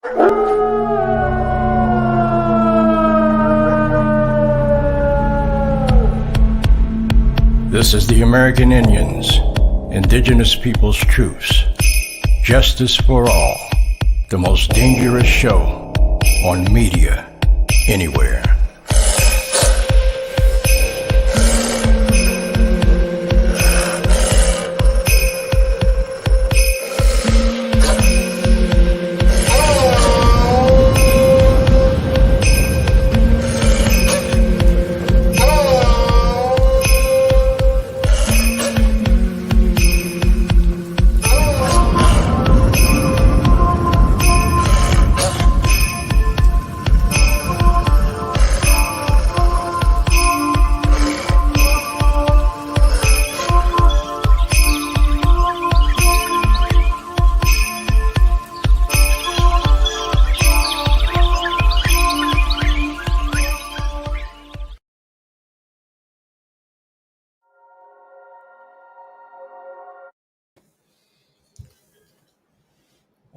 This is the American Indians, Indigenous Peoples Truths. Justice for all. The most dangerous show on media anywhere.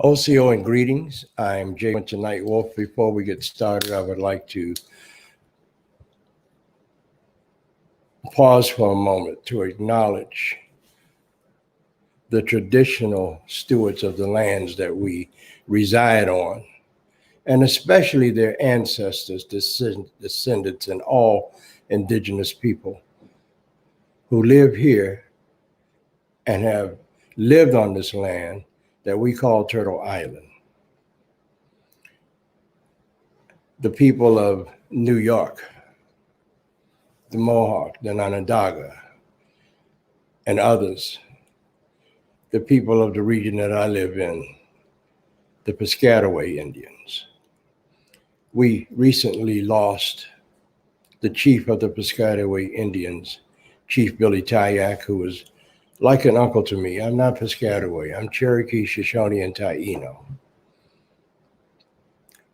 OCO and greetings. I'm Jay Winter Nightwolf. Before we get started, I would like to pause for a moment to acknowledge the traditional stewards of the lands that we reside on, and especially their ancestors, descendants, and all indigenous people who live here and have lived on this land that we call Turtle Island. The people of New York, the Mohawk, the Onondaga, and others, the people of the region that I live in, the Piscataway Indians. We recently lost the chief of the Piscataway Indians, Chief Billy Tyack, who was like an uncle to me. I'm not Piscataway. I'm Cherokee, Shoshone, and TAINO.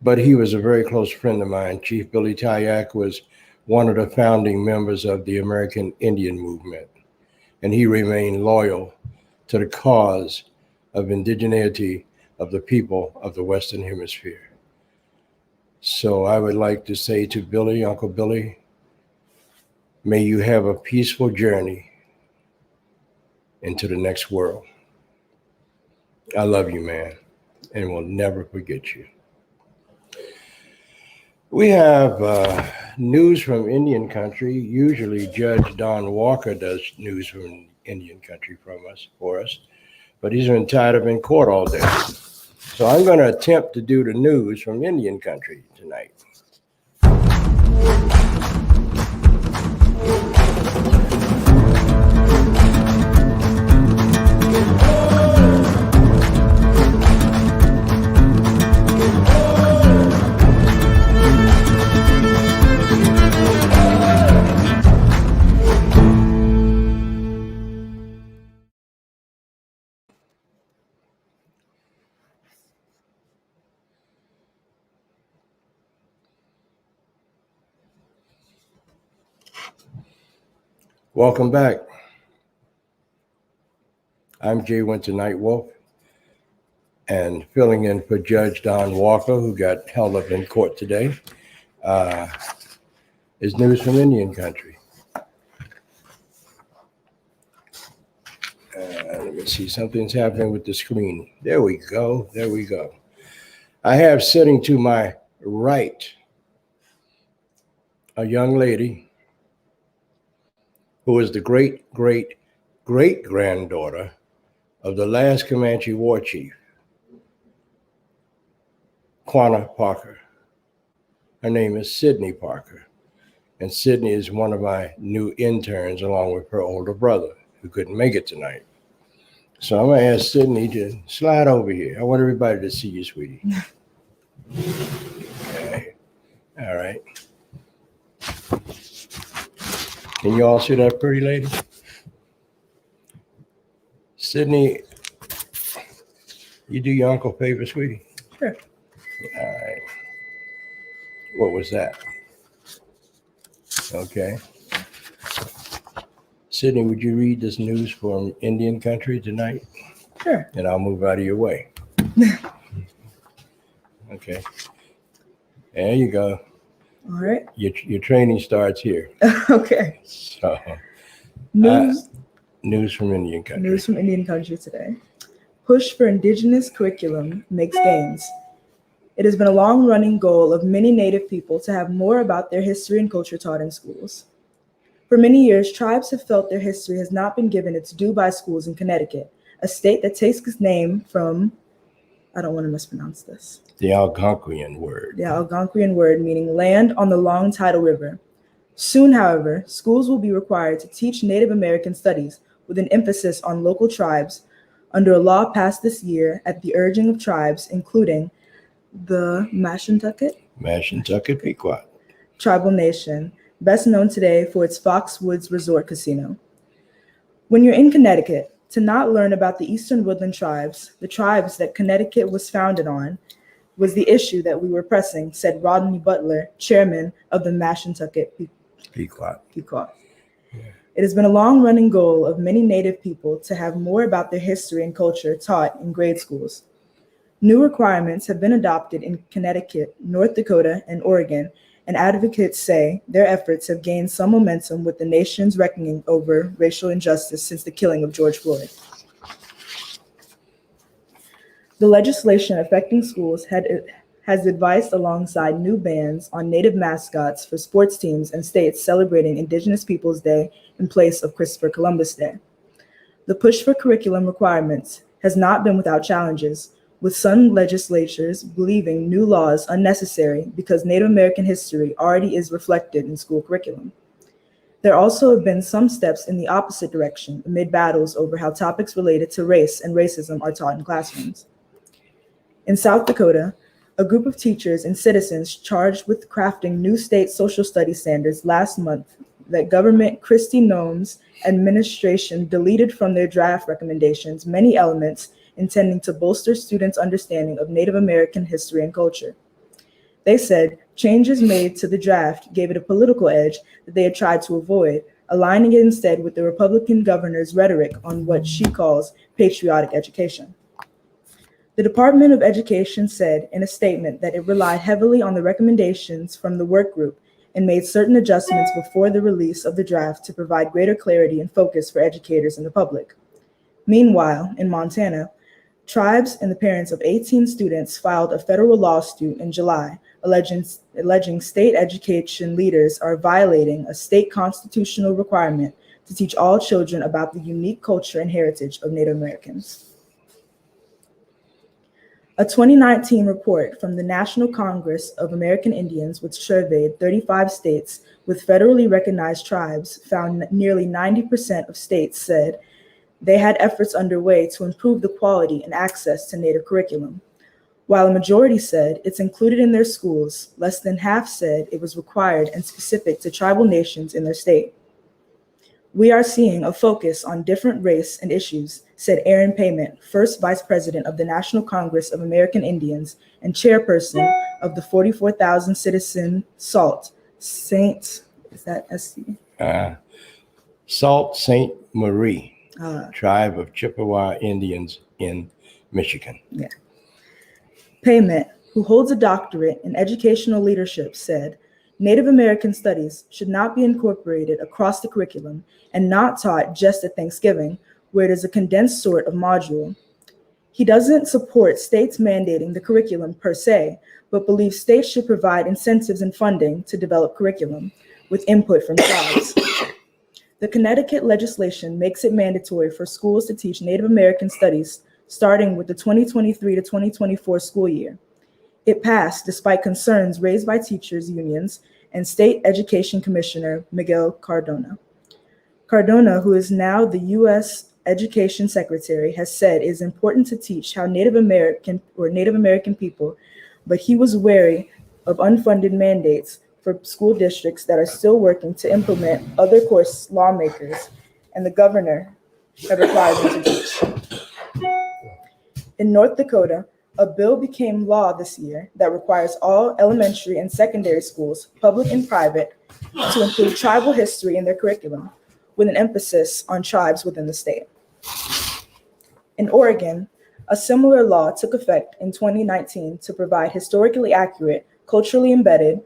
But he was a very close friend of mine. Chief Billy Tyack was one of the founding members of the American Indian movement, and he remained loyal to the cause of indigeneity of the people of the Western Hemisphere. So I would like to say to Billy, Uncle Billy, may you have a peaceful journey into the next world. I love you, man, and will never forget you. We have news from Indian country. Usually Judge Don Walker does news from Indian country for us, but he's been tied up in court all day. So I'm going to attempt to do the news from Indian country tonight. Welcome back. I'm Jay Winter Nightwolf, and filling in for Judge Don Walker, who got held up in court today, is news from Indian country. Let me see, something's happening with the screen. There we go, there we go. I have sitting to my right a young lady who is the great-great-great-granddaughter of the last Comanche war chief, Quanah Parker. Her name is Sydney Parker, and Sydney is one of my new interns along with her older brother who couldn't make it tonight. So I'm gonna ask Sydney to slide over here. I want everybody to see you, sweetie. Okay, all right. Can you all see that pretty lady? Sydney, you do your uncle a favor, sweetie? Sure. All right. What was that? Okay. Sydney, would you read this news from Indian country tonight? Sure. And I'll move out of your way. Okay. There you go. All right. Your training starts here. Okay. So, news from Indian country. News from Indian country today. Push for indigenous curriculum makes gains. It has been a long-running goal of many Native people to have more about their history and culture taught in schools. For many years, tribes have felt their history has not been given its due by schools in Connecticut, a state that takes its name from, I don't want to mispronounce this, the Algonquian word. The Algonquian word meaning land on the long tidal river. Soon, however, schools will be required to teach Native American studies with an emphasis on local tribes under a law passed this year at the urging of tribes, including the Mashantucket Pequot tribal nation, best known today for its Foxwoods Resort Casino. When you're in Connecticut, to not learn about the Eastern Woodland tribes, the tribes that Connecticut was founded on, was the issue that we were pressing, said Rodney Butler, chairman of the Mashantucket Pequot. Yeah. It has been a long-running goal of many Native people to have more about their history and culture taught in grade schools. New requirements have been adopted in Connecticut, North Dakota, and Oregon, and advocates say their efforts have gained some momentum with the nation's reckoning over racial injustice since the killing of George Floyd. The legislation affecting schools has advised alongside new bans on Native mascots for sports teams and states celebrating Indigenous Peoples Day in place of Christopher Columbus Day. The push for curriculum requirements has not been without challenges, with some legislatures believing new laws unnecessary because Native American history already is reflected in school curriculum. There also have been some steps in the opposite direction amid battles over how topics related to race and racism are taught in classrooms. In South Dakota, a group of teachers and citizens charged with crafting new state social studies standards last month that Governor Kristi Noem's administration deleted from their draft recommendations many elements intending to bolster students' understanding of Native American history and culture. They said changes made to the draft gave it a political edge that they had tried to avoid, aligning it instead with the Republican governor's rhetoric on what she calls patriotic education. The Department of Education said in a statement that it relied heavily on the recommendations from the work group and made certain adjustments before the release of the draft to provide greater clarity and focus for educators and the public. Meanwhile, in Montana, tribes and the parents of 18 students filed a federal lawsuit in July alleging state education leaders are violating a state constitutional requirement to teach all children about the unique culture and heritage of Native Americans. A 2019 report from the National Congress of American Indians, which surveyed 35 states with federally recognized tribes, found nearly 90% of states said they had efforts underway to improve the quality and access to Native curriculum. While a majority said it's included in their schools, less than half said it was required and specific to tribal nations in their state. We are seeing a focus on different race and issues, said Aaron Payment, first vice president of the National Congress of American Indians and chairperson of the 44,000 citizen Sault Ste. Sault Ste. Marie. Tribe of Chippewa Indians in Michigan. Yeah. Payment, who holds a doctorate in educational leadership, said Native American studies should not be incorporated across the curriculum and not taught just at Thanksgiving, where it is a condensed sort of module. He doesn't support states mandating the curriculum per se, but believes states should provide incentives and funding to develop curriculum with input from tribes. The Connecticut legislation makes it mandatory for schools to teach Native American studies starting with the 2023 to 2024 school year. It passed despite concerns raised by teachers' unions and State Education Commissioner Miguel Cardona. Cardona, who is now the U.S. Education Secretary, has said it is important to teach how Native American people, but he was wary of unfunded mandates for school districts that are still working to implement other course lawmakers, and the governor have required them to teach. In North Dakota, a bill became law this year that requires all elementary and secondary schools, public and private, to include tribal history in their curriculum, with an emphasis on tribes within the state. In Oregon, A similar law took effect in 2019 to provide historically accurate, culturally embedded,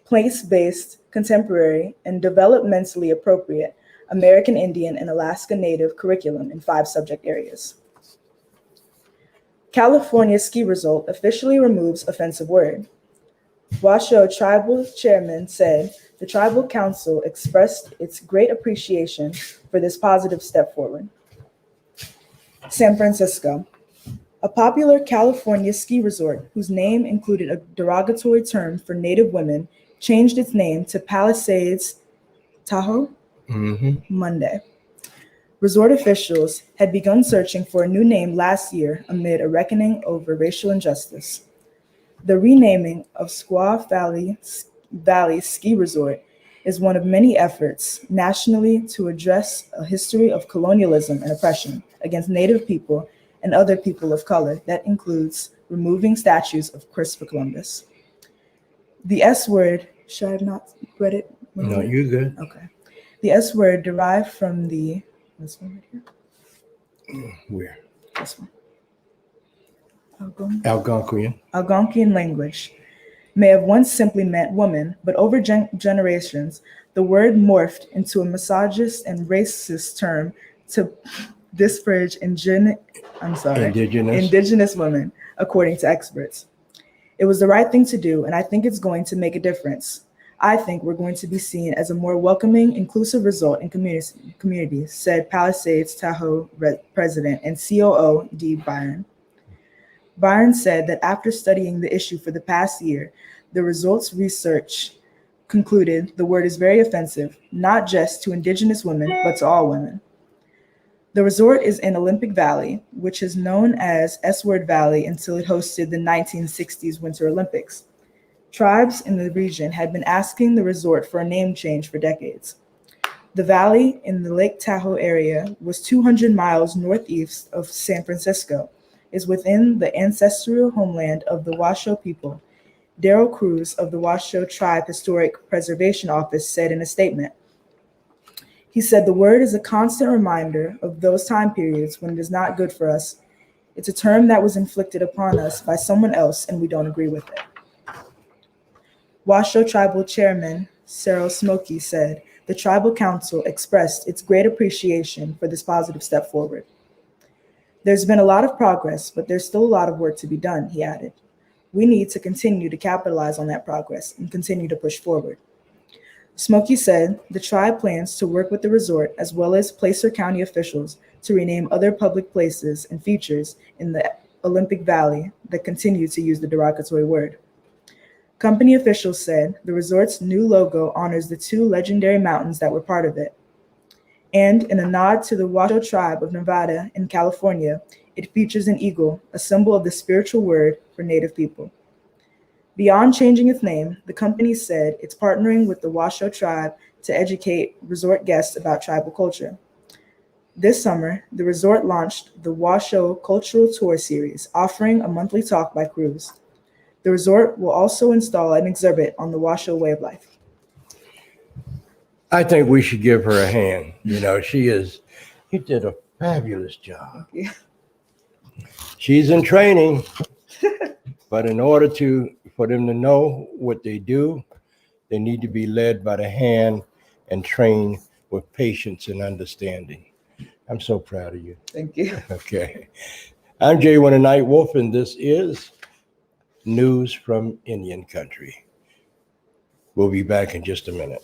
place-based, contemporary, and developmentally appropriate American Indian and Alaska Native curriculum in 5 subject areas. California ski resort officially removes offensive word. Washoe Tribal Chairman said the Tribal Council expressed its great appreciation for this positive step forward. San Francisco. A popular California ski resort whose name included a derogatory term for Native women changed its name to Palisades Tahoe Monday. Resort officials had begun searching for a new name last year amid a reckoning over racial injustice. The renaming of Squaw Valley Ski Resort is one of many efforts nationally to address a history of colonialism and oppression against Native people and other people of color that includes removing statues of Christopher Columbus. The S word, should I have not read it? No, you're good. Okay. The S word derived from this one right here. Where? This one. Algonquian language may have once simply meant woman, but over generations, the word morphed into a misogynist and racist term to disparage indigenous women, according to experts. It was the right thing to do, and I think it's going to make a difference. I think we're going to be seen as a more welcoming, inclusive result in communities, said Palisades Tahoe President and COO D. Byron. Byron said that after studying the issue for the past year, the results research concluded the word is very offensive, not just to indigenous women, but to all women. The resort is in Olympic Valley, which is known as S-Word Valley until it hosted the 1960s Winter Olympics. Tribes in the region had been asking the resort for a name change for decades. The valley in the Lake Tahoe area was 200 miles northeast of San Francisco, is within the ancestral homeland of the Washoe people. Darrell Cruz of the Washoe Tribe Historic Preservation Office said in a statement, he said, the word is a constant reminder of those time periods when it is not good for us. It's a term that was inflicted upon us by someone else and we don't agree with it. Washoe Tribal Chairman Cyril Smokey said, the Tribal Council expressed its great appreciation for this positive step forward. There's been a lot of progress, but there's still a lot of work to be done, he added. We need to continue to capitalize on that progress and continue to push forward. Smokey said the tribe plans to work with the resort as well as Placer County officials to rename other public places and features in the Olympic Valley that continue to use the derogatory word. Company officials said the resort's new logo honors the 2 legendary mountains that were part of it. And in a nod to the Washoe tribe of Nevada in California, it features an eagle, a symbol of the spiritual word for Native people. Beyond changing its name, the company said it's partnering with the Washoe tribe to educate resort guests about tribal culture. This summer, the resort launched the Washoe Cultural Tour Series, offering a monthly talk by Cruz. The resort will also install an exhibit on the Washoe way of life. I think we should give her a hand. You know, she did a fabulous job. Yeah. She's in training, but in order for them to know what they do, they need to be led by the hand and trained with patience and understanding. I'm so proud of you. Thank you. Okay. I'm Jay Winter Nightwolf, and this is News from Indian Country. We'll be back in just a minute.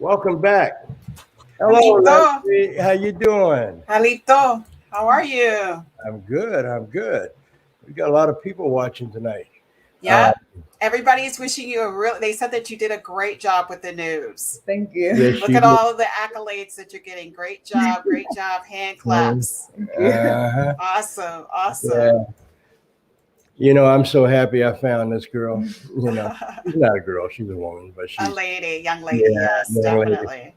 Welcome back. Hello, Halito. Leslie. How you doing? Halito, how are you? I'm good. I'm good. We got a lot of people watching tonight. Yeah. Everybody's wishing you they said that you did a great job with the news. Thank you. Yes, Look at all of the accolades that you're getting. Great job, hand claps. Uh-huh. Awesome. Yeah. You know, I'm so happy I found this girl. You know, she's not a girl, she's a woman, but she's a lady, young lady, yes, definitely.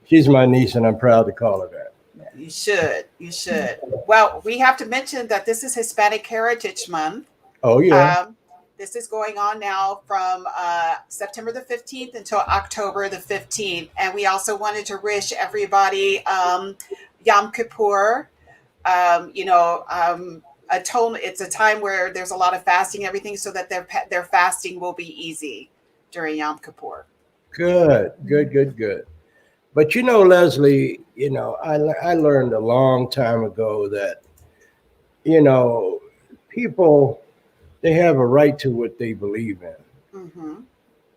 She's my niece, and I'm proud to call her that. You should. Well, we have to mention that this is Hispanic Heritage Month. Oh, yeah. This is going on now from September the 15th until October the 15th. And we also wanted to wish everybody Yom Kippur. It's a time where there's a lot of fasting, everything, so that their fasting will be easy during Yom Kippur. Good. But you know, Leslie, you know, I learned a long time ago that, you know, people, they have a right to what they believe in. Mm-hmm.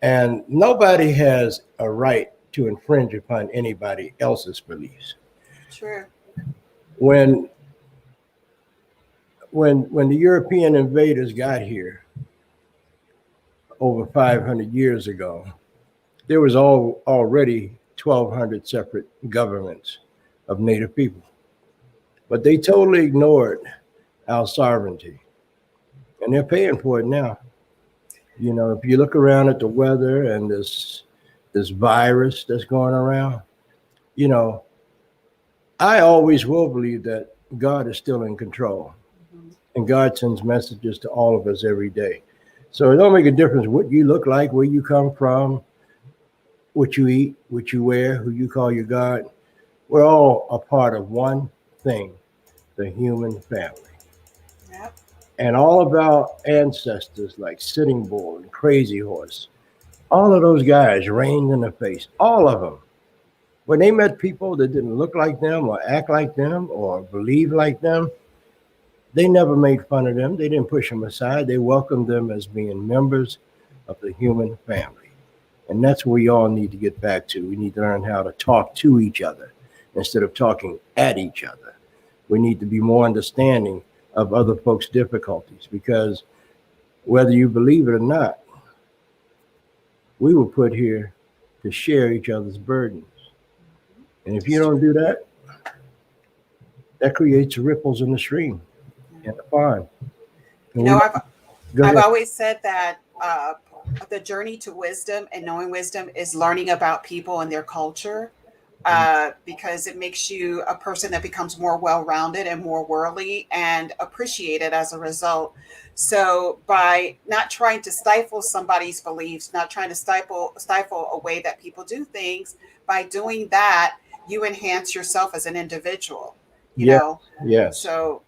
And nobody has a right to infringe upon anybody else's beliefs. True. When the European invaders got here over 500 years ago, there was already 1,200 separate governments of Native people. But they totally ignored our sovereignty. And they're paying for it now. You know, if you look around at the weather and this virus that's going around, you know, I always will believe that God is still in control. Mm-hmm. And God sends messages to all of us every day. So it don't make a difference what you look like, where you come from, what you eat, what you wear, who you call your God. We're all a part of one thing, the human family. Yep. And all of our ancestors like Sitting Bull and Crazy Horse, all of those guys rained in the face, all of them. When they met people that didn't look like them or act like them or believe like them, they never made fun of them. They didn't push them aside. They welcomed them as being members of the human family. And that's what we all need to get back to. We need to learn how to talk to each other instead of talking at each other. We need to be more understanding of other folks' difficulties, because whether you believe it or not, we were put here to share each other's burdens. And if you don't do that, that creates ripples in the stream and the pond. You know, I've always said that the journey to wisdom and knowing wisdom is learning about people and their culture, because it makes you a person that becomes more well-rounded and more worldly and appreciated as a result. So by not trying to stifle somebody's beliefs, not trying to stifle a way that people do things, by doing that, you enhance yourself as an individual, you know? Yes. So,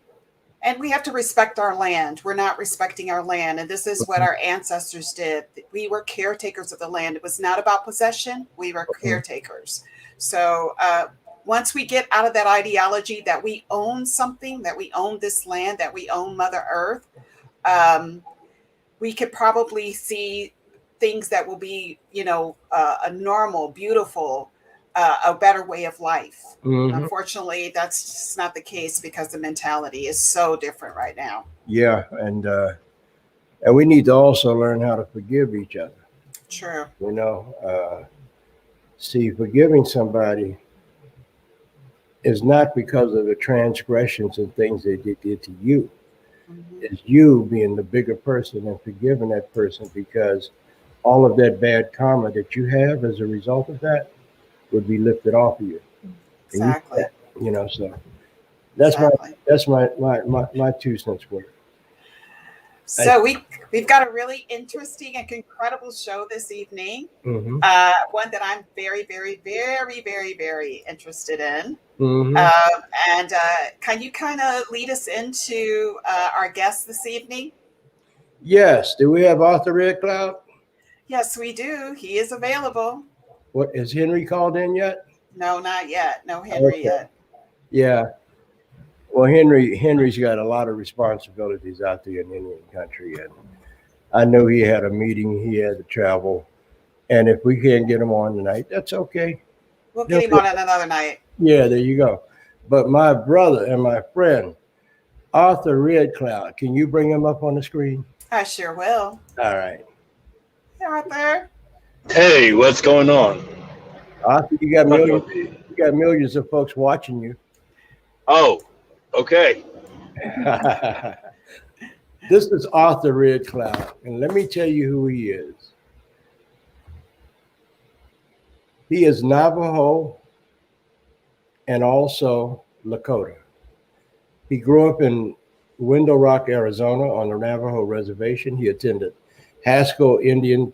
and we have to respect our land. We're not respecting our land. And this is what our ancestors did. We were caretakers of the land. It was not about possession. We were caretakers. So once we get out of that ideology that we own something, that we own this land, that we own Mother Earth, we could probably see things that will be, you know, a normal, beautiful, a better way of life. Mm-hmm. Unfortunately, that's just not the case because the mentality is so different right now. Yeah, and we need to also learn how to forgive each other. True. You know, see, forgiving somebody is not because of the transgressions and things they did to you. Mm-hmm. It's you being the bigger person and forgiving that person, because all of that bad karma that you have as a result of that would be lifted off of you. Exactly. You know, so that's my 2 cents worth. So we've got a really interesting and incredible show this evening. Mm-hmm. One that I'm very, very, very, very, very interested in. Mm-hmm. And can you kind of lead us into our guest this evening? Yes. Do we have Arthur REDCLOUD? Yes, we do. He is available. What, is Henry called in yet? No, not yet. No Henry yet. Yeah. Well, Henry's got a lot of responsibilities out there in Indian country, and I know he had a meeting. He had to travel, And if we can't get him on tonight, that's okay. We'll get him on another night. Yeah, there you go. But my brother and my friend, Arthur REDCLOUD, can you bring him up on the screen? I sure will. All right. Hey, Arthur. Hey, what's going on? Arthur, you got millions of folks watching you. Oh, okay. This is Arthur REDCLOUD, and let me tell you who he is. He is Navajo and also Lakota. He grew up in Window Rock, Arizona on the Navajo Reservation. He attended Haskell Indian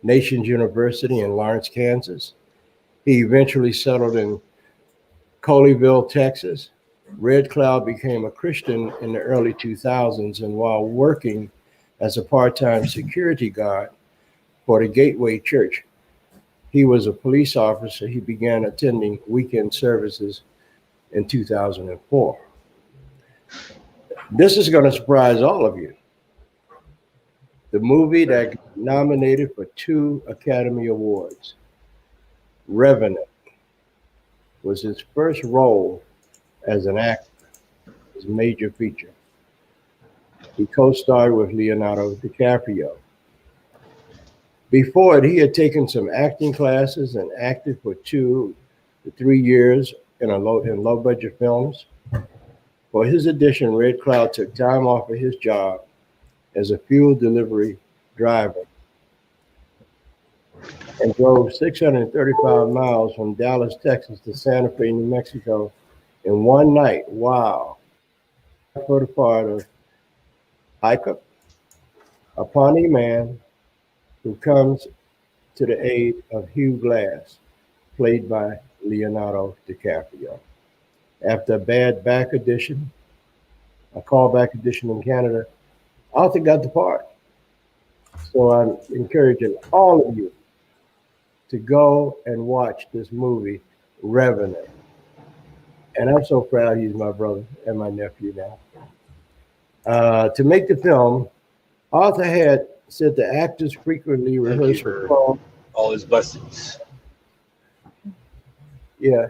Nations University in Lawrence, Kansas. He eventually settled in Colleyville, Texas. REDCLOUD became a Christian in the early 2000s, and while working as a part-time security guard for the Gateway Church, he was a police officer. He began attending weekend services in 2004. This is going to surprise all of you. The movie that got nominated for 2 Academy Awards, REVENANT, was his first role as an actor, his major feature. He co-starred with Leonardo DiCaprio. Before it, he had taken some acting classes and acted for 2 to 3 years in low-budget films. For his audition, REDCLOUD took time off of his job as a fuel delivery driver and drove 635 miles from Dallas, Texas to Santa Fe, New Mexico in one night. Wow. For the part of Hikuc, a Pawnee man who comes to the aid of Hugh Glass, played by Leonardo DiCaprio. After a bad back audition, a callback audition in Canada, Arthur got the part. So I'm encouraging all of you to go and watch this movie, REVENANT. And I'm so proud he's my brother and my nephew now. To make the film, Arthur had said the actors frequently rehearsed for all his blessings. Yeah.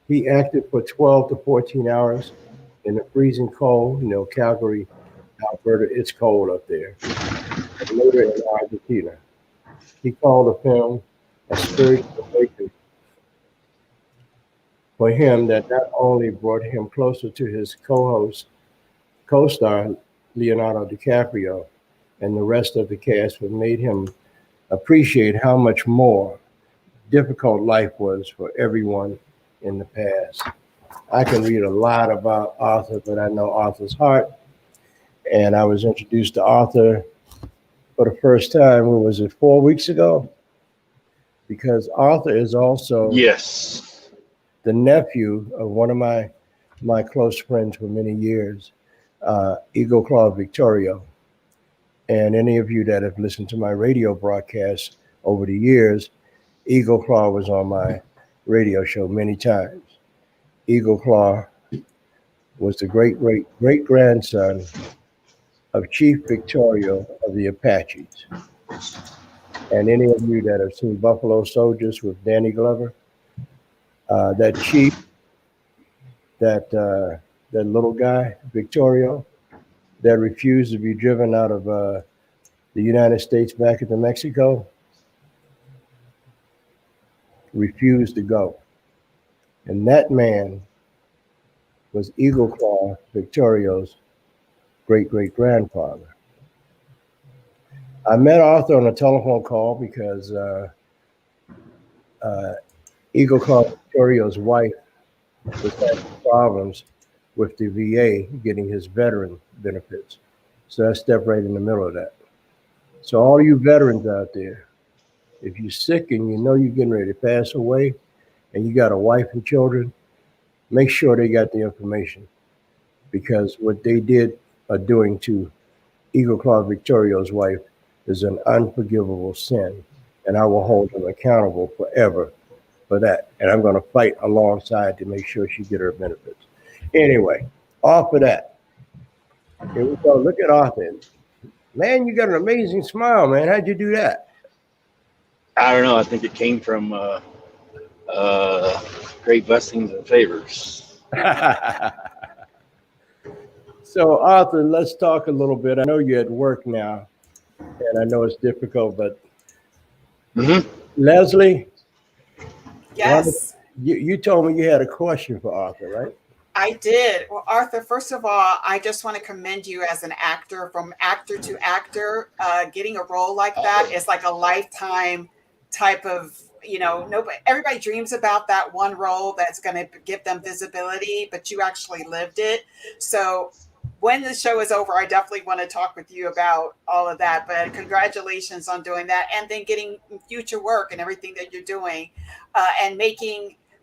He acted for 12 to 14 hours in the freezing cold. You know, Calgary, Alberta, it's cold up there. And later in Argentina. He called the film a spiritual awakening for him that not only brought him closer to his co-star, Leonardo DiCaprio, and the rest of the cast, but made him appreciate how much more difficult life was for everyone in the past. I can read a lot about Arthur, but I know Arthur's heart. And I was introduced to Arthur for the first time, what was it, 4 weeks ago? Because Arthur is also the nephew of one of my close friends for many years, Eagle Claw Victorio. And any of you that have listened to my radio broadcasts over the years, Eagle Claw was on my radio show many times. Eagle Claw was the great-grandson of Chief Victorio of the Apaches. And any of you that have seen Buffalo Soldiers with Danny Glover, that chief, that little guy, Victorio, that refused to be driven out of the United States back into Mexico, refused to go. And that man was Eagle Claw Victorio's great-great-grandfather. I met Arthur on a telephone call because Eagle Claw Victorio's wife was having problems with the VA getting his veteran benefits. So I stepped right in the middle of that. So all you veterans out there, if you're sick and you know you're getting ready to pass away and you got a wife and children, make sure they got the information, because what they are doing to Eagle Claw Victorio's wife is an unforgivable sin, and I will hold them accountable forever for that. And I'm going to fight alongside to make sure she get her benefits. Anyway, off of that, here we go. Look at Arthur. Man, you got an amazing smile, man. How'd you do that? I don't know. I think it came from great blessings and favors. So, Arthur, let's talk a little bit. I know you're at work now, and I know it's difficult, but Leslie, Yes. you told me you had a question for Arthur, right? I did. Well, Arthur, first of all, I just want to commend you as an actor. From actor to actor, getting a role like that is like a lifetime type of, nobody, everybody dreams about that one role that's going to give them visibility, but you actually lived it. So when the show is over, I definitely want to talk with you about all of that. But congratulations on doing that, and then getting future work and everything that you're doing, and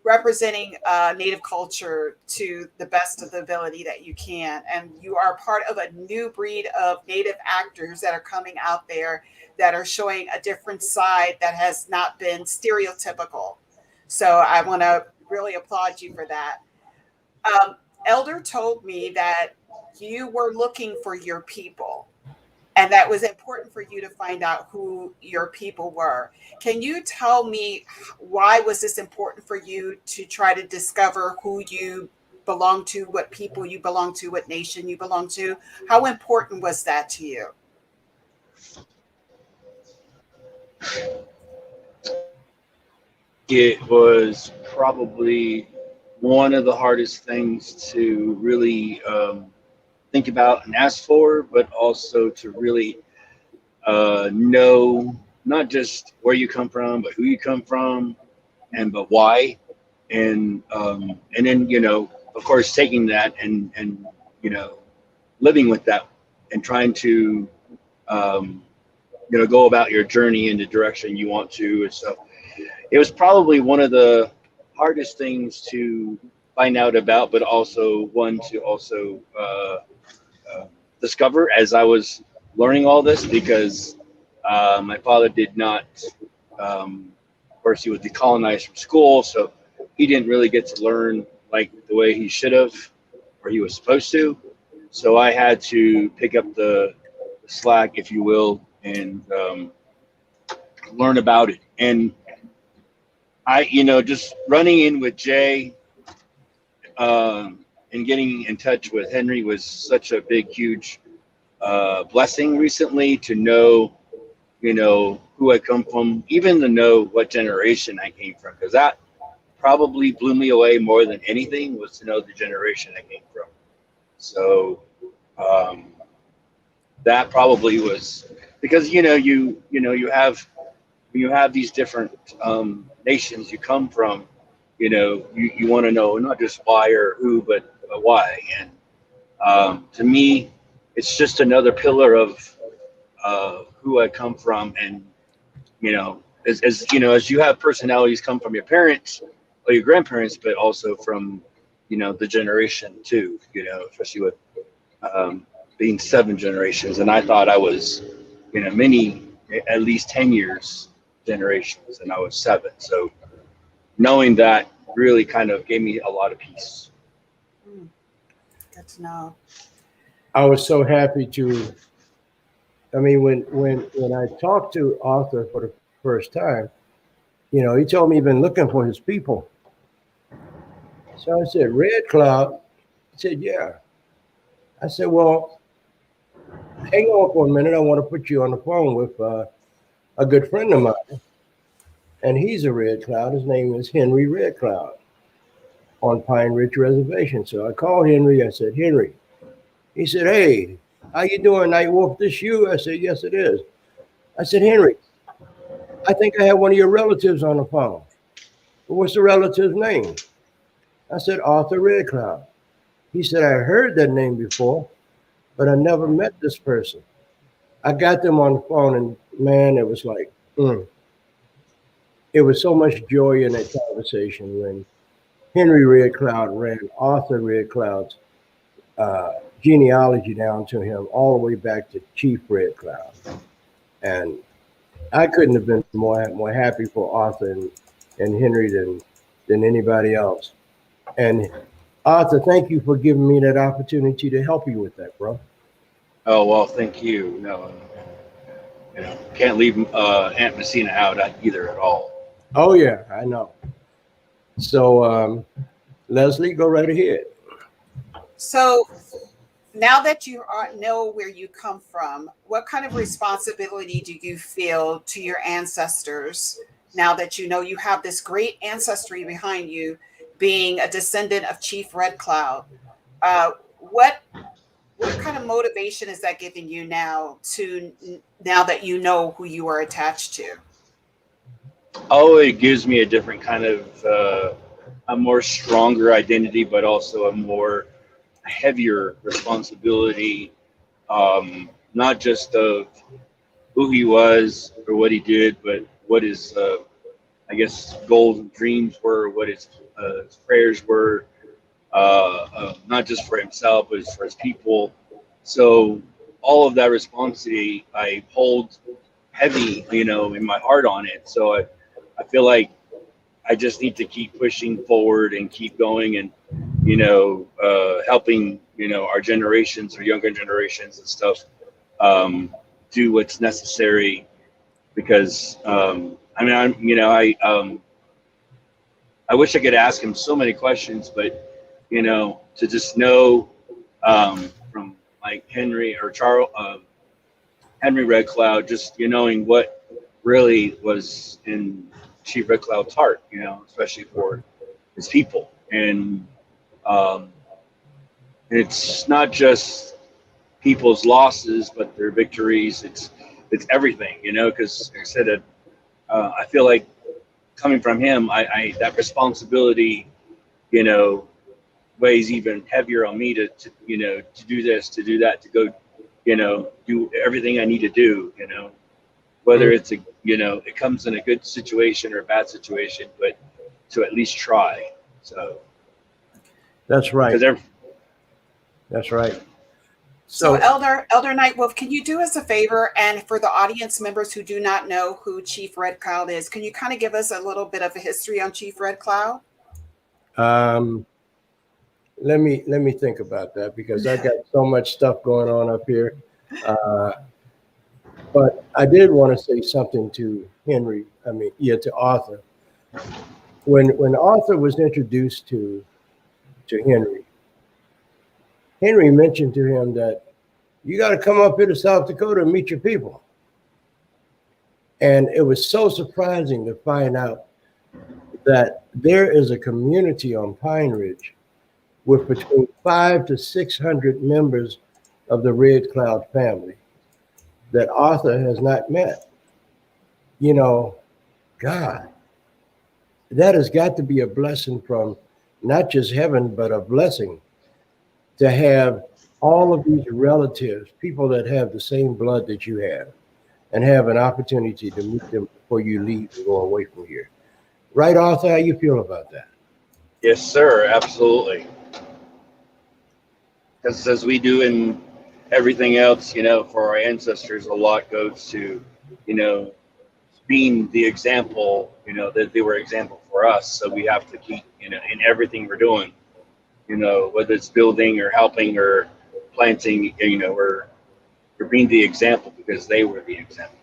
representing Native culture to the best of the ability that you can. And you are part of a new breed of Native actors that are coming out there that are showing a different side that has not been stereotypical. So I want to really applaud you for that. Elder told me that you were looking for your people, and that was important for you to find out who your people were. Can you tell me why was this important for you to try to discover who you belong to, what people you belong to, what nation you belong to? How important was that to you? It was probably one of the hardest things to really think about and ask for, but also to really know not just where you come from, but who you come from, but why, and then of course taking that and living with that and trying to go about your journey in the direction you want to. And so it was probably one of the hardest things to find out about, but also one to also discover as I was learning all this, because my father did not, of course, he was decolonized from school, so he didn't really get to learn like the way he should have or he was supposed to. So I had to pick up the slack, if you will, and learn about it. And I, just running in with Jay and getting in touch with Henry was such a big, huge blessing recently, to know, who I come from, even to know what generation I came from, because that probably blew me away more than anything, was to know the generation I came from. So that probably was because you have these different nations you come from. You want to know not just why or who, but why. And to me, it's just another pillar of who I come from. And as you have personalities come from your parents or your grandparents, but also from the generation too. Especially with being 7 generations, and I thought I was at least 10 years generations, and I was 7. So knowing that really kind of gave me a lot of peace. Good to know. I was so happy to. I mean, when I talked to Arthur for the first time, he told me he'd been looking for his people. So I said, REDCLOUD? He said, yeah. I said, well, hang on for a minute. I want to put you on the phone with a good friend of mine. And he's a REDCLOUD. His name is Henry REDCLOUD on Pine Ridge Reservation. So I called Henry. I said, Henry. He said, hey, how you doing, Nightwolf? This you? I said, yes, it is. I said, Henry, I think I have one of your relatives on the phone. Well, what's the relative's name? I said, Arthur REDCLOUD. He said, I heard that name before, but I never met this person. I got them on the phone, and man, it was like, It was so much joy in that conversation when Henry REDCLOUD ran Arthur REDCLOUD's genealogy down to him, all the way back to Chief REDCLOUD. And I couldn't have been more happy for Arthur and Henry than anybody else. And Arthur, thank you for giving me that opportunity to help you with that, bro. Oh, well, thank you. No, You know, can't leave Aunt Messina out either at all. Oh yeah, I know. So Leslie, go right ahead. So now that you know where you come from, what kind of responsibility do you feel to your ancestors now that you know you have this great ancestry behind you, being a descendant of Chief REDCLOUD? What kind of motivation is that giving you now that you know who you are attached to? Oh, it gives me a different kind of a more stronger identity, but also a more heavier responsibility, not just of who he was or what he did, but what his, I guess, goals and dreams were, what his prayers were, not just for himself, but for his people. So all of that responsibility I hold heavy, you know, in my heart on it. So I feel like I just need to keep pushing forward and keep going and, you know, helping, you know, our generations or younger generations and stuff do what's necessary. Because, I mean, I wish I could ask him so many questions, but, you know, to just know from like Henry or Charles, Henry REDCLOUD, just, you knowing what really was in Chief REDCLOUD's heart, you know, especially for his people. And it's not just people's losses, but their victories. It's everything, you know, because like I said, I feel like coming from him, I that responsibility, you know, weighs even heavier on me to you know, to do this, to do that, to go, you know, do everything I need to do, you know, whether it's a, you know, it comes in a good situation or a bad situation, but to at least try. So that's right. That's right. So Elder Nightwolf, can you do us a favor, and for the audience members who do not know who Chief REDCLOUD is, can you kind of give us a little bit of a history on Chief REDCLOUD? Let me think about that, because I got so much stuff going on up here. But I did want to say something to Henry. I mean, yeah, to Arthur. When Arthur was introduced to Henry, Henry mentioned to him that you got to come up here to South Dakota and meet your people. And it was so surprising to find out that there is a community on Pine Ridge with between 500 to 600 members of the REDCLOUD family that Arthur has not met. You know, God, that has got to be a blessing from not just heaven, but a blessing to have all of these relatives, people that have the same blood that you have, and have an opportunity to meet them before you leave and go away from here. Right, Arthur? How you feel about that? Yes, sir. Absolutely. Because as we do in everything else, you know, for our ancestors, a lot goes to, you know, being the example, you know, that they were example for us. So we have to keep, you know, in everything we're doing, you know, whether it's building or helping or planting, you know, we're being the example because they were the example.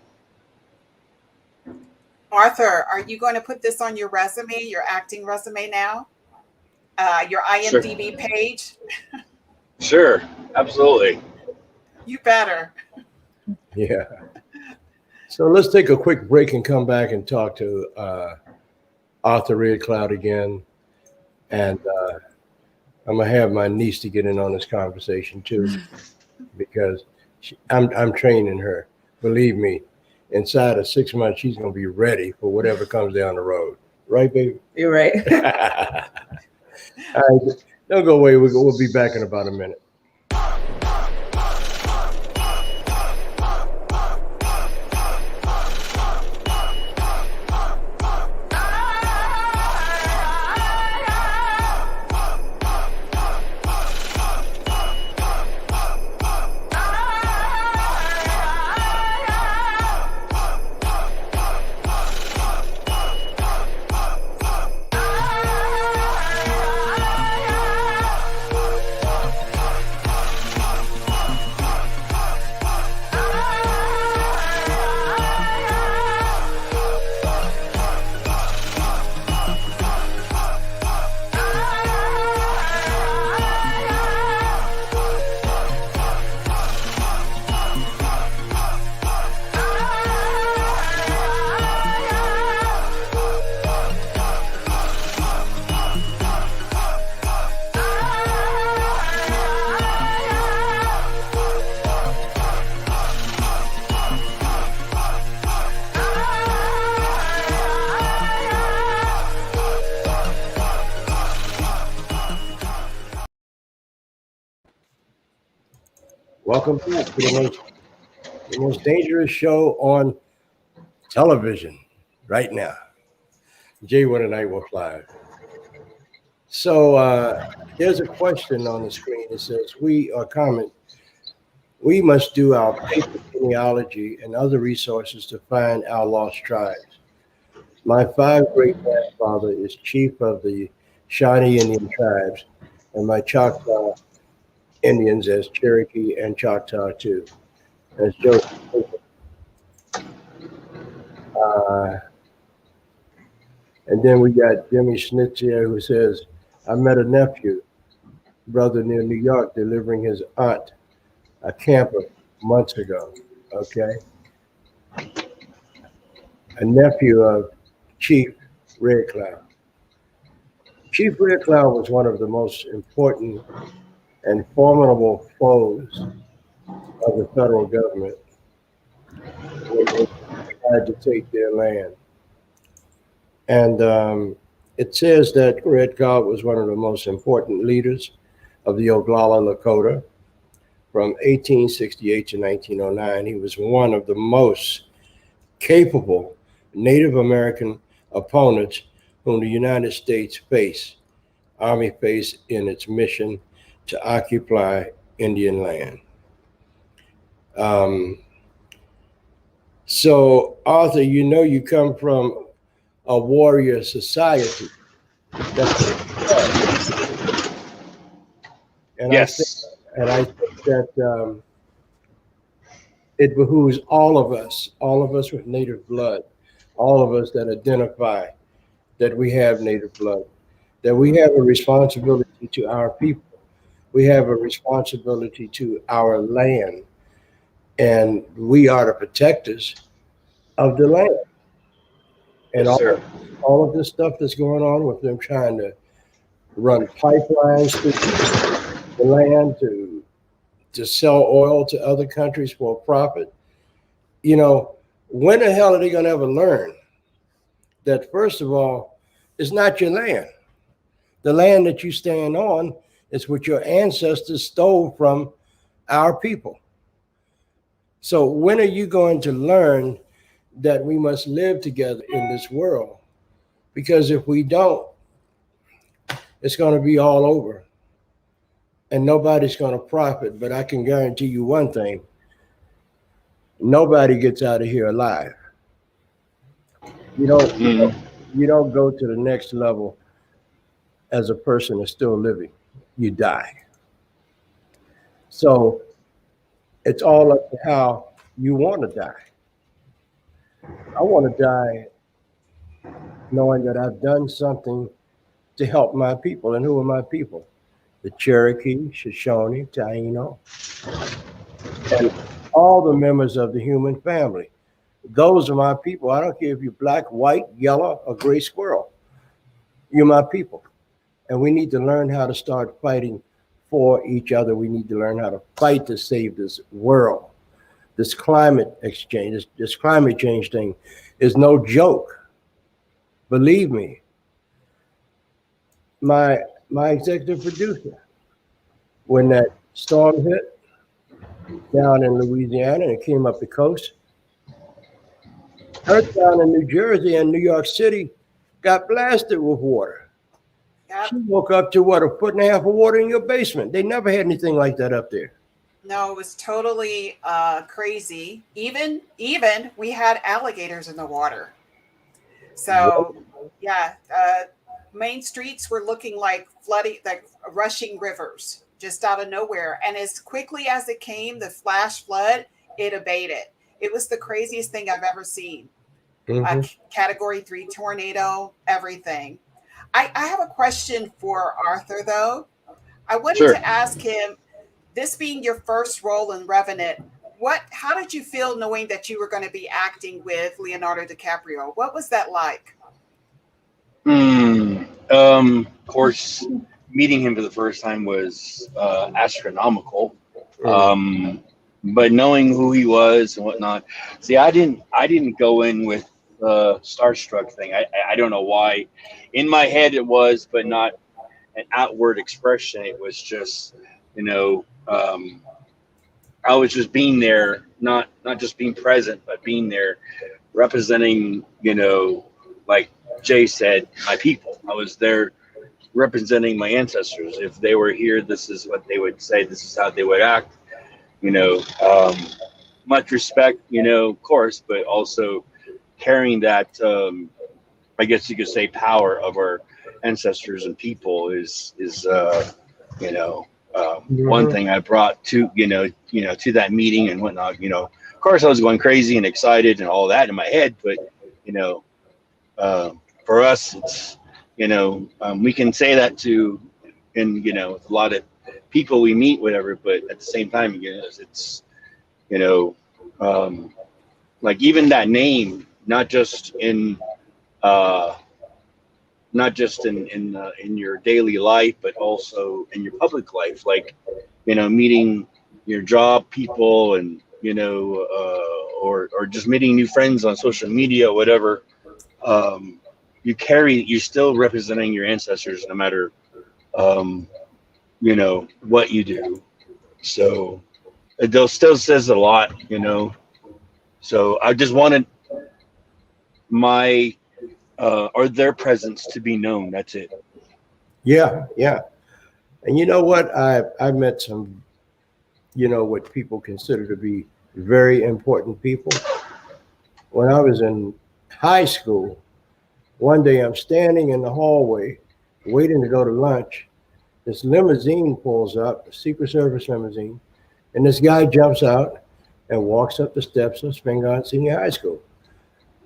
Arthur, are you going to put this on your resume, your acting resume now? Your IMDb page? Sure, absolutely. You better. Yeah. So let's take a quick break and come back and talk to Arthur REDCLOUD again. And I'm going to have my niece to get in on this conversation too, because I'm training her. Believe me, inside of 6 months, she's going to be ready for whatever comes down the road. Right, baby? You're right. All right, don't go away. We'll be back in about a minute. Welcome back to the most dangerous show on television right now. J1 Nightwolf Live. So there's a question on the screen that says, we must do our paper genealogy and other resources to find our lost tribes. My 5 great-grandfather is chief of the Shawnee Indian tribes, and my Choctaw Indians as Cherokee and Choctaw too. As Joseph. And then we got Jimmy Schnitzer who says, I met a nephew, brother near New York, delivering his aunt a camper months ago. Okay. A nephew of Chief REDCLOUD. Chief REDCLOUD was one of the most important and formidable foes of the federal government when they tried to take their land. And it says that REDCLOUD was one of the most important leaders of the Oglala Lakota from 1868 to 1909. He was one of the most capable Native American opponents whom the United States Army faced in its mission to occupy Indian land. So, Arthur, you know you come from a warrior society. And yes. I think that it behooves all of us with Native blood, all of us that identify that we have Native blood, that we have a responsibility to our people. We have a responsibility to our land, and we are the protectors of the land. And Yes, all of this stuff that's going on with them trying to run pipelines through the land to sell oil to other countries for a profit. You know, when the hell are they going to ever learn that, first of all, it's not your land? The land that you stand on is what your ancestors stole from our people. So when are you going to learn that we must live together in this world? Because if we don't, it's going to be all over and nobody's going to profit. But I can guarantee you one thing: nobody gets out of here alive. You don't go to the next level as a person that's still living. You die. So it's all up to how you want to die. I want to die knowing that I've done something to help my people. And who are my people? The Cherokee, Shoshone, TAINO, and all the members of the human family. Those are my people. I don't care if you're black, white, yellow, or gray squirrel. You're my people. And we need to learn how to start fighting for each other. We need to learn how to fight to save this world. This climate exchange, this climate change thing is no joke. Believe me. My executive producer, when that storm hit down in Louisiana and it came up the coast, her down in New Jersey and New York City got blasted with water. Yep. She woke up to what, 1.5 feet of water in your basement. They never had anything like that up there. No, it was totally crazy. Even we had alligators in the water. So yeah, main streets were looking like flooding, like rushing rivers just out of nowhere. And as quickly as it came, the flash flood, it abated. It was the craziest thing I've ever seen. Category 3 tornado, everything. I have a question for Arthur, though. I wanted to ask him, this being your first role in Revenant, how did you feel knowing that you were going to be acting with Leonardo DiCaprio? What was that like? Of course, meeting him for the first time was astronomical. But knowing who he was and whatnot, see, I didn't go in with the starstruck thing. I don't know why. In my head it was, but not an outward expression. It was just, I was just being there, not just being present, but being there, representing, like Jay said, my people. I was there representing my ancestors. If they were here, this is what they would say. This is how they would act. Much respect, of course, but also carrying that, I guess you could say, power of our ancestors and people is one thing I brought to to that meeting and whatnot. Of course, I was going crazy and excited and all that in my head, but for us, it's we can say that to, and a lot of people we meet, whatever, but at the same time, it's like even that name, not just in your daily life, but also in your public life, like meeting your job people and or just meeting new friends on social media, whatever. You're still representing your ancestors, no matter what you do. So it still says a lot, so I just wanted my or their presence to be known. That's it. Yeah. And you know what? I met some, what people consider to be very important people. When I was in high school, one day I'm standing in the hallway waiting to go to lunch. This limousine pulls up, a Secret Service limousine, and this guy jumps out and walks up the steps of Spingarn Senior High School.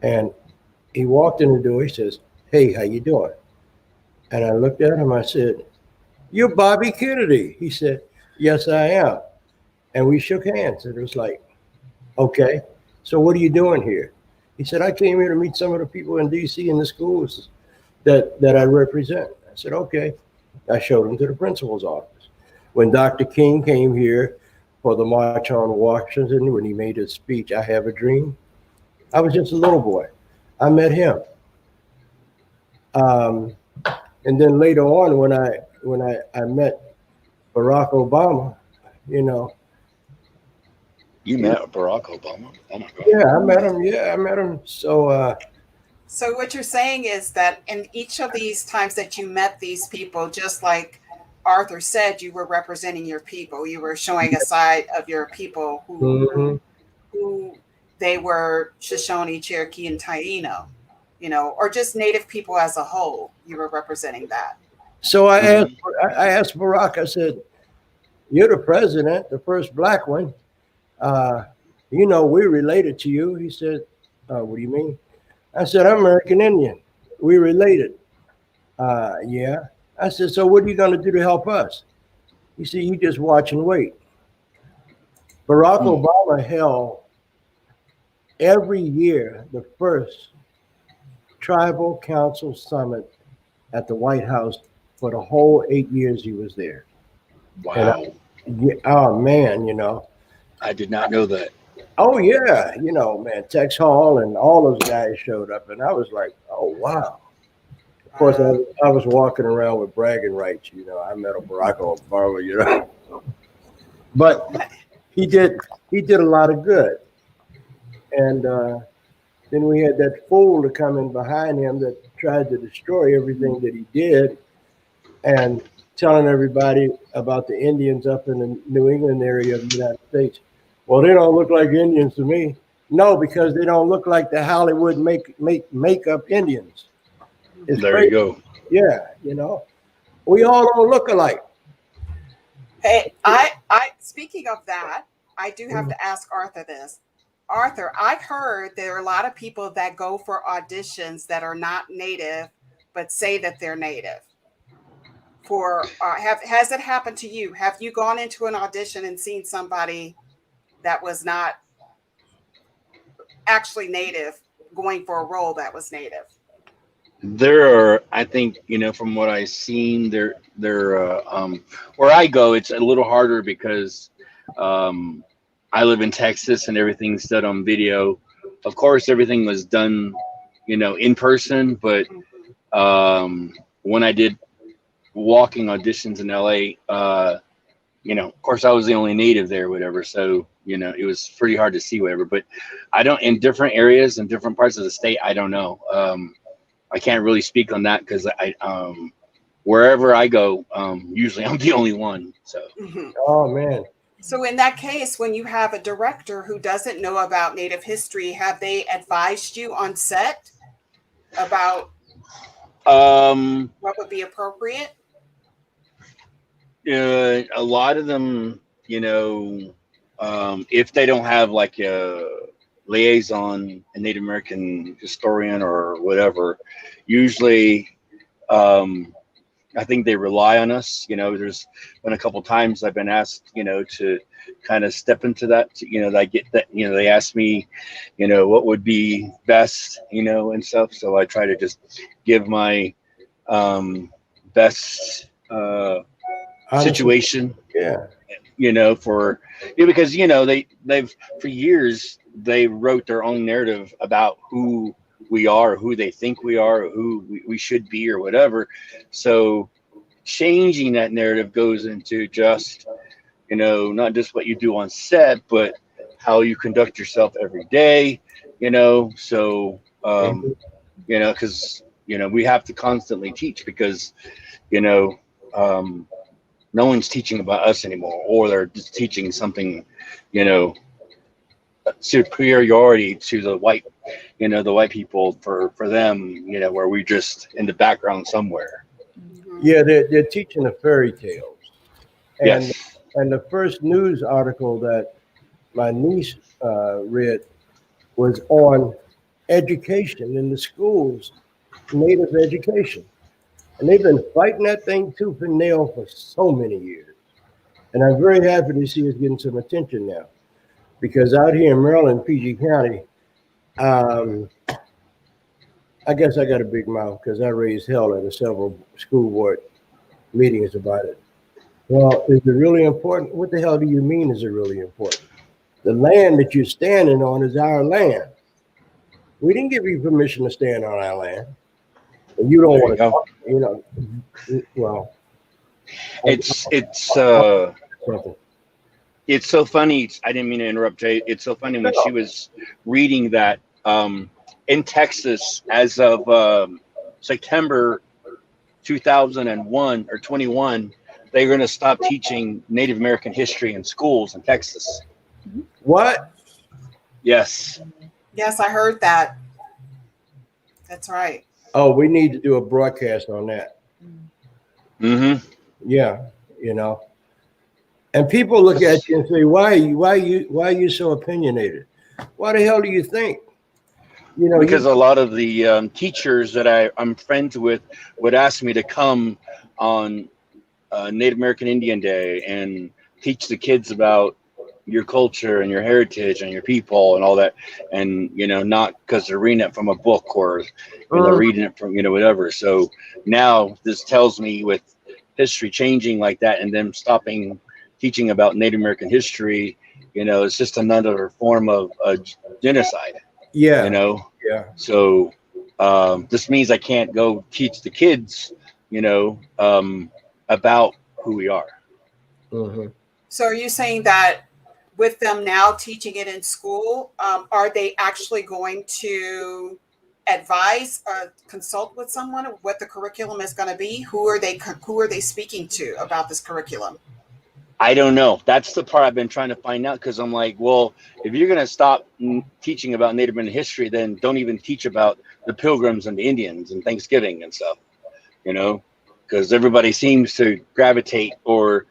And he walked in the door. He says, "Hey, how you doing?" And I looked at him. I said, "You're Bobby Kennedy." He said, "Yes, I am." And we shook hands. And it was like, okay, so what are you doing here? He said, "I came here to meet some of the people in D.C. in the schools that I represent." I said, "Okay." I showed him to the principal's office. When Dr. King came here for the March on Washington, when he made his speech, "I Have a Dream," I was just a little boy. I met him. And then later on, when I met Barack Obama, You met Barack Obama? Oh my God. Yeah, I met him. So what you're saying is that in each of these times that you met these people, just like Arthur said, you were representing your people. You were showing a side of your people who they were Shoshone, Cherokee, and Taino, or just Native people as a whole. You were representing that. So I asked Barack, I said, "You're the president, the first black one. We're related to you." He said, "What do you mean?" I said, "I'm American Indian. We related." Yeah. I said, "So what are you going to do to help us?" He said, "You just watch and wait." Barack Obama held every year the first tribal council summit at the White House for the whole 8 years he was there. Wow. Oh man, I did not know that. Oh yeah, man, Tex Hall and all those guys showed up, and I was like, oh wow. Of course, I was walking around with bragging rights. I met a Barack Obama. But he did a lot of good, and then we had that fool to come in behind him that tried to destroy everything that he did, and telling everybody about the Indians up in the New England area of the United States. Well, they don't look like Indians to me. No, because they don't look like the Hollywood makeup Indians. It's there crazy. You go. Yeah, we all don't look alike. Hey, speaking of that, I do have to ask Arthur this. Arthur, I've heard there are a lot of people that go for auditions that are not Native, but say that they're Native. Has it happened to you? Have you gone into an audition and seen somebody that was not actually Native going for a role that was Native? There are, I think, from what I've seen, there where I go, it's a little harder because I live in Texas and everything's done on video. Of course, everything was done, in person, but when I did walking auditions in LA, of course I was the only native there, whatever. So, it was pretty hard to see whatever, but in different areas and different parts of the state, I don't know. I can't really speak on that because wherever I go, usually I'm the only one. So, Oh man. So in that case, when you have a director who doesn't know about Native history, have they advised you on set about what would be appropriate? A lot of them, if they don't have like a liaison, a Native American historian or whatever, usually I think they rely on us. There's been a couple times I've been asked, to kind of step into that. I get that. They ask me, what would be best, and stuff. So I try to just give my best situation. Yeah. Because they've for years they wrote their own narrative about who we are, who they think we are, who we should be, or whatever. So changing that narrative goes into just, not just what you do on set, but how you conduct yourself every day, so, because, we have to constantly teach because, no one's teaching about us anymore, or they're just teaching something, superiority to the white people for them, where we just in the background somewhere. Yeah, they're teaching the fairy tales. And, Yes. And the first news article that my niece read was on education in the schools, Native education. And they've been fighting that thing tooth and nail for so many years. And I'm very happy to see us getting some attention now. Because out here in Maryland, PG County, I guess I got a big mouth because I raised hell at several school board meetings about it. Well, is it really important? What the hell do you mean is it really important? The land that you're standing on is our land. We didn't give you permission to stand on our land. And you don't want to, well. It's so funny. I didn't mean to interrupt, Jay. It's so funny when she was reading that in Texas, as of September 2001 or 21, they're going to stop teaching Native American history in schools in Texas. What? Yes. Yes, I heard that. That's right. Oh, we need to do a broadcast on that. Mm-hmm. Yeah, And people look at you and say, "Why are you so opinionated? What the hell do you think?" Because a lot of the teachers that I'm friends with would ask me to come on Native American Indian Day and teach the kids about your culture and your heritage and your people and all that, and not because they're reading it from a book or they're reading it from whatever. So now this tells me with history changing like that and them stopping teaching about Native American history, it's just another form of genocide. Yeah. Yeah. So this means I can't go teach the kids, about who we are. Mm-hmm. So are you saying that with them now teaching it in school, are they actually going to advise or consult with someone what the curriculum is going to be? Who are they speaking to about this curriculum? I don't know. That's the part I've been trying to find out, because I'm like, well, if you're going to stop teaching about Native American history, then don't even teach about the Pilgrims and the Indians and Thanksgiving and stuff, because everybody seems to gravitate or,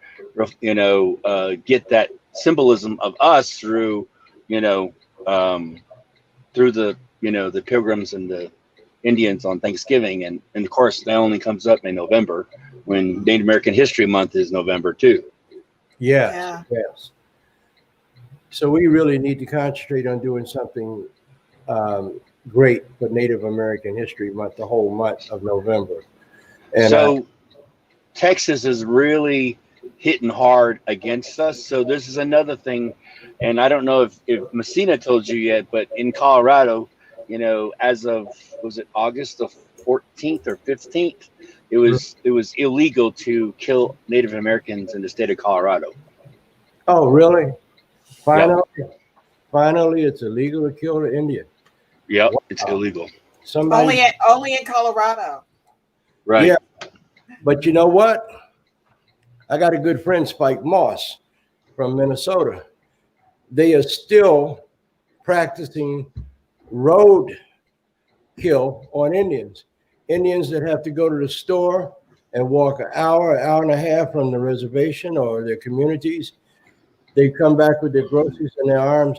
get that symbolism of us through, through the, the Pilgrims and the Indians on Thanksgiving. And of course, that only comes up in November, when Native American History Month is November too. Yes, Yeah. yes. So we really need to concentrate on doing something great for Native American History Month, the whole month of November. And so Texas is really hitting hard against us. So this is another thing. And I don't know if Messina told you yet, but in Colorado, as of, was it August the 14th or 15th, it was illegal to kill Native Americans in the state of Colorado. Oh, really? Finally, finally, it's illegal to kill the Indian. Yep, it's illegal. Somebody, Only in Colorado. Right. Yeah, but you know what? I got a good friend, Spike Moss, from Minnesota. They are still practicing road kill on Indians. Indians that have to go to the store and walk an hour and a half from the reservation or their communities. They come back with their groceries in their arms,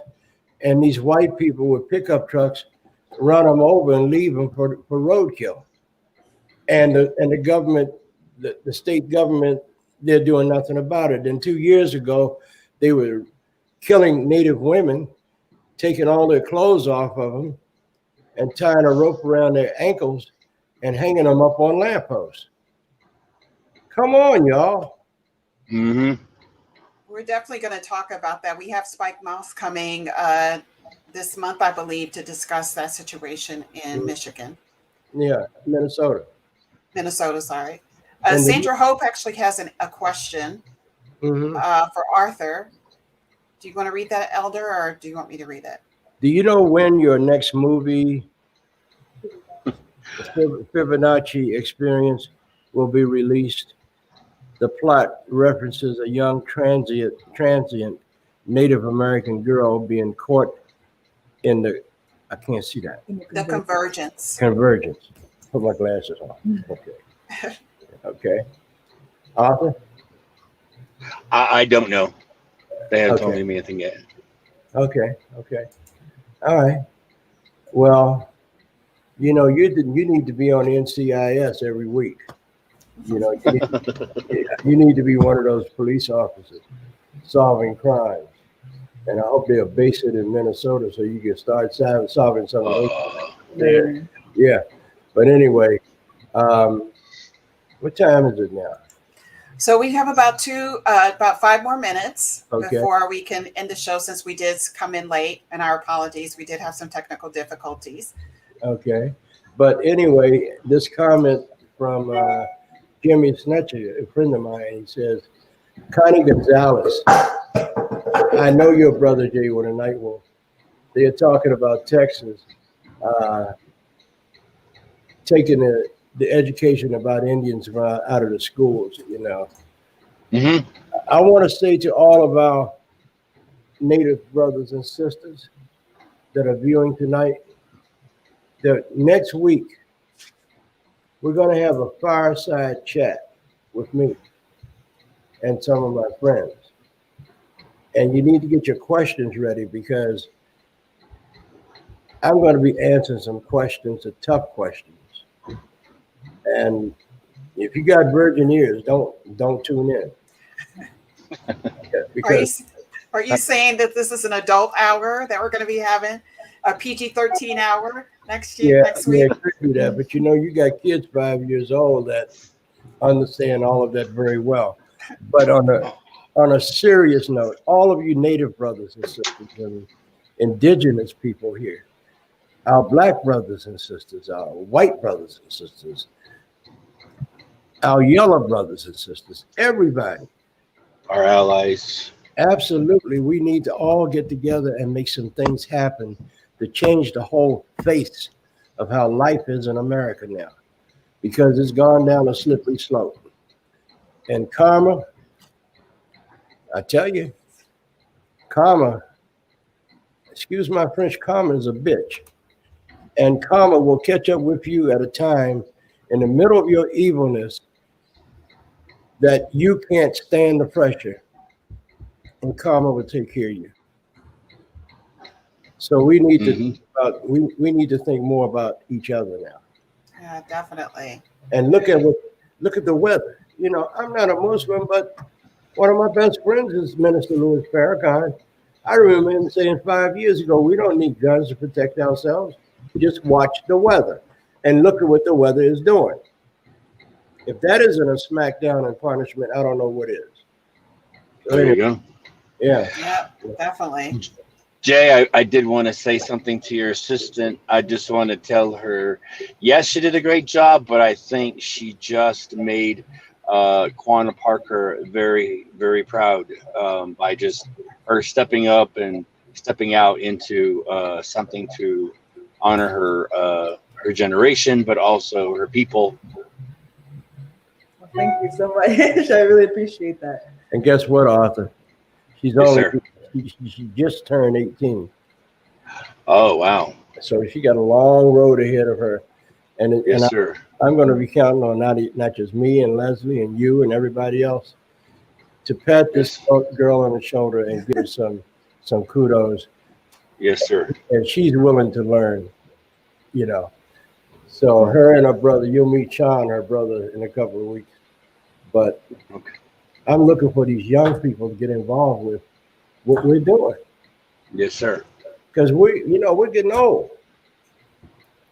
and these white people with pickup trucks run them over and leave them for roadkill. And the government, the state government, they're doing nothing about it. And 2 years ago, they were killing Native women, taking all their clothes off of them and tying a rope around their ankles and hanging them up on lampposts. Come on, y'all. Mm-hmm. We're definitely going to talk about that. We have Spike Moss coming this month, I believe, to discuss that situation in Michigan. Yeah, Minnesota. Minnesota, sorry. And Sandra Hope actually has a question for Arthur. Do you want to read that, Elder, or do you want me to read it? Do you know when your next movie, the Fibonacci Experience, will be released? The plot references a young transient Native American girl being caught in the, I can't see that. The Convergence. Convergence. Put my glasses on. Okay. Okay. Arthur? I don't know. They haven't told Okay. me anything yet. Okay. Okay. All right. Well, you know, you need to be on NCIS every week. You know, you need to be one of those police officers solving crimes. And I hope they'll base it in Minnesota so you can start solving some of those. Later. Yeah. But anyway, what time is it now? So we have about 5 more minutes Okay. before we can end the show, since we did come in late, and our apologies. We did have some technical difficulties. Okay. But anyway, this comment from Jimmy Snetcher, a friend of mine, he says, Connie Gonzalez, I know your brother Jay with a Nightwolf. They're talking about Texas taking the education about Indians out of the schools, you know. Mm-hmm. I want to say to all of our Native brothers and sisters that are viewing tonight, that next week, we're going to have a fireside chat with me and some of my friends. And you need to get your questions ready, because I'm going to be answering some questions, the tough questions. And if you got virgin ears, don't tune in. Because Are you saying that this is an adult hour that we're going to be having, a PG-13 hour next week? yeah, it could do that. But you know, you got kids 5 years old that understand all of that very well. But on a serious note, all of you Native brothers and sisters and indigenous people here, our Black brothers and sisters, our white brothers and sisters, our yellow brothers and sisters, everybody. Our allies. Absolutely. We need to all get together and make some things happen to change the whole face of how life is in America now, because it's gone down a slippery slope. And karma, I tell you, karma, excuse my French, karma is a bitch. And karma will catch up with you at a time in the middle of your evilness that you can't stand the pressure, and karma will take care of you. So we need to think about, we need to think more about each other now. Yeah, definitely. And look at the weather. You know, I'm not a Muslim, but one of my best friends is Minister Louis Farrakhan. I remember him saying 5 years ago, we don't need guns to protect ourselves. Just watch the weather and look at what the weather is doing. If that isn't a smackdown and punishment, I don't know what is. So There you anyway, go. yeah. Yeah, definitely. Jay, I did want to say something to your assistant. I just want to tell her, yes, she did a great job, but I think she just made Quanah Parker very, very proud by just her stepping up and stepping out into something to honor her generation, but also her people. Well, thank you so much. I really appreciate that. And guess what, Arthur? She's Yes, only sir. she just turned 18. Oh, wow. So she got a long road ahead of her. And, Yes, and sir. I'm going to be counting on not just me and Leslie and you and everybody else to pat this girl on the shoulder and give her some kudos. Yes, sir. And she's willing to learn, you know. So her and her brother, you'll meet Sean, her brother, in a couple of weeks. But Okay. I'm looking for these young people to get involved with what we're doing. Yes, sir. Because we're getting old.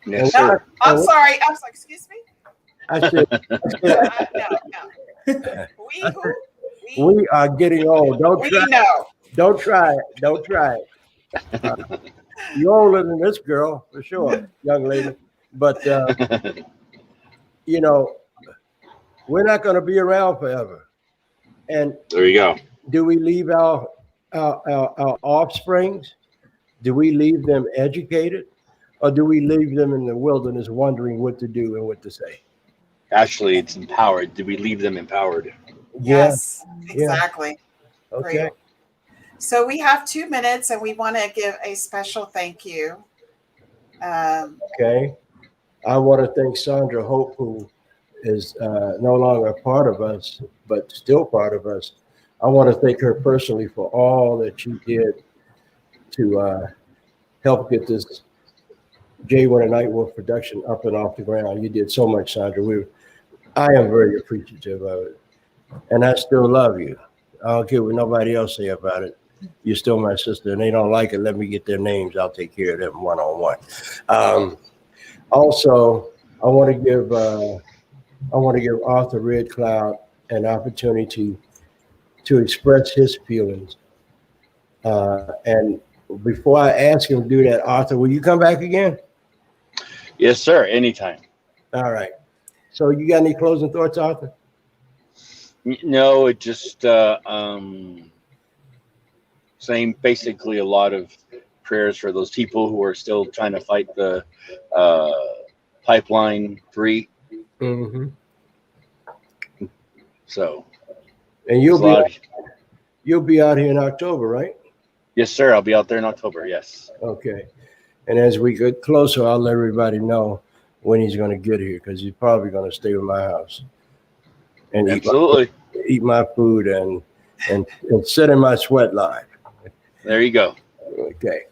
Yes, sir. I'm sorry. Excuse me. I said No. We who? we are getting old. We know. Don't try it. You're older than this girl, for sure, young lady. But, we're not going to be around forever. And There you go. do we leave our offsprings? Do we leave them educated? Or do we leave them in the wilderness wondering what to do and what to say? Actually, it's empowered. Do we leave them empowered? Yes, Yeah. exactly. Okay. Great. So we have 2 minutes and we want to give a special thank you. Okay. I want to thank Sandra Hope, who is no longer a part of us, but still part of us. I want to thank her personally for all that she did to help get this Winter Nightwolf production up and off the ground. You did so much, Sandra. I am very appreciative of it. And I still love you. I don't care what nobody else say about it. You're still my sister, and they don't like it. Let me get their names. I'll take care of them one-on-one. Also, I want to give Arthur REDCLOUD an opportunity to express his feelings. And before I ask him to do that, Arthur, will you come back again? Yes, sir. Anytime. All right. So you got any closing thoughts, Arthur? No, it just saying basically a lot of prayers for those people who are still trying to fight the pipeline free. Mm-hmm. So, And you'll be out here in October, right? yes, sir. I'll be out there in October. Yes. Okay. And as we get closer, I'll let everybody know when he's going to get here, because he's probably going to stay with my house and Absolutely. eat my food and sit in my sweat lodge. There you go. Okay.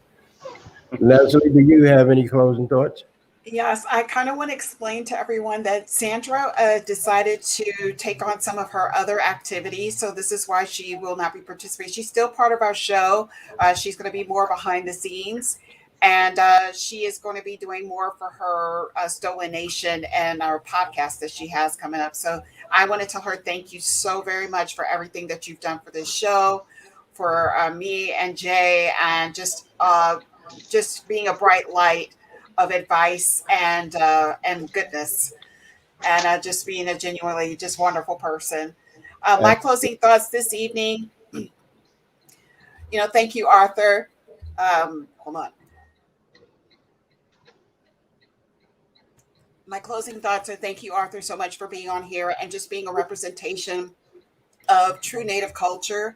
Leslie, do you have any closing thoughts? Yes, I kind of want to explain to everyone that Sandra decided to take on some of her other activities. So this is why she will not be participating. She's still part of our show. She's going to be more behind the scenes. And she is going to be doing more for her Stolen Nation and our podcast that she has coming up. So I want to tell her thank you so very much for everything that you've done for this show, for me and Jay, and just being a bright light of advice and goodness, and just being a genuinely just wonderful person. My closing thoughts this evening, thank you, Arthur. Hold on. My closing thoughts are thank you, Arthur, so much for being on here and just being a representation of true Native culture.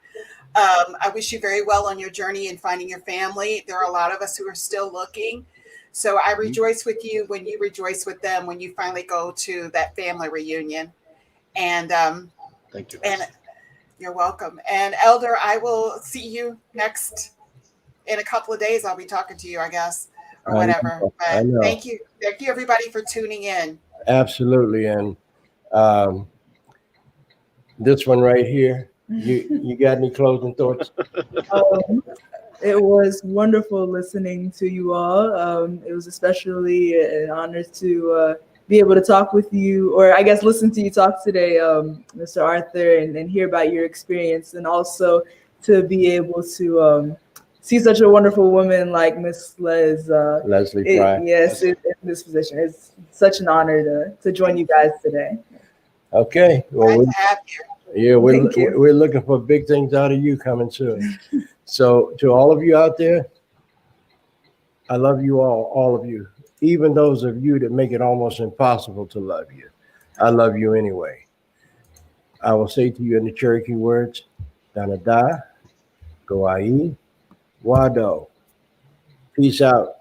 I wish you very well on your journey in finding your family. There are a lot of us who are still looking. So I rejoice with you when you rejoice with them, when you finally go to that family reunion. And Thank you. And you're welcome. And Elder, I will see you next in a couple of days. I'll be talking to you, I guess, or whatever. I know. Thank you. Thank you, everybody, for tuning in. Absolutely. And this one right here, you got any closing thoughts? It was wonderful listening to you all. It was especially an honor to be able to talk with you, or I guess listen to you talk today, Mr. Arthur, and hear about your experience, and also to be able to see such a wonderful woman like Miss Leslie Fry. Yes, in this position. It's such an honor to join you guys today. Okay. Well, Glad to have you. yeah, Thank you. we're looking for big things out of you coming soon. So to all of you out there, I love you all of you, even those of you that make it almost impossible to love you. I love you anyway. I will say to you in the Cherokee words, Danada, Goai, Wado. Peace out.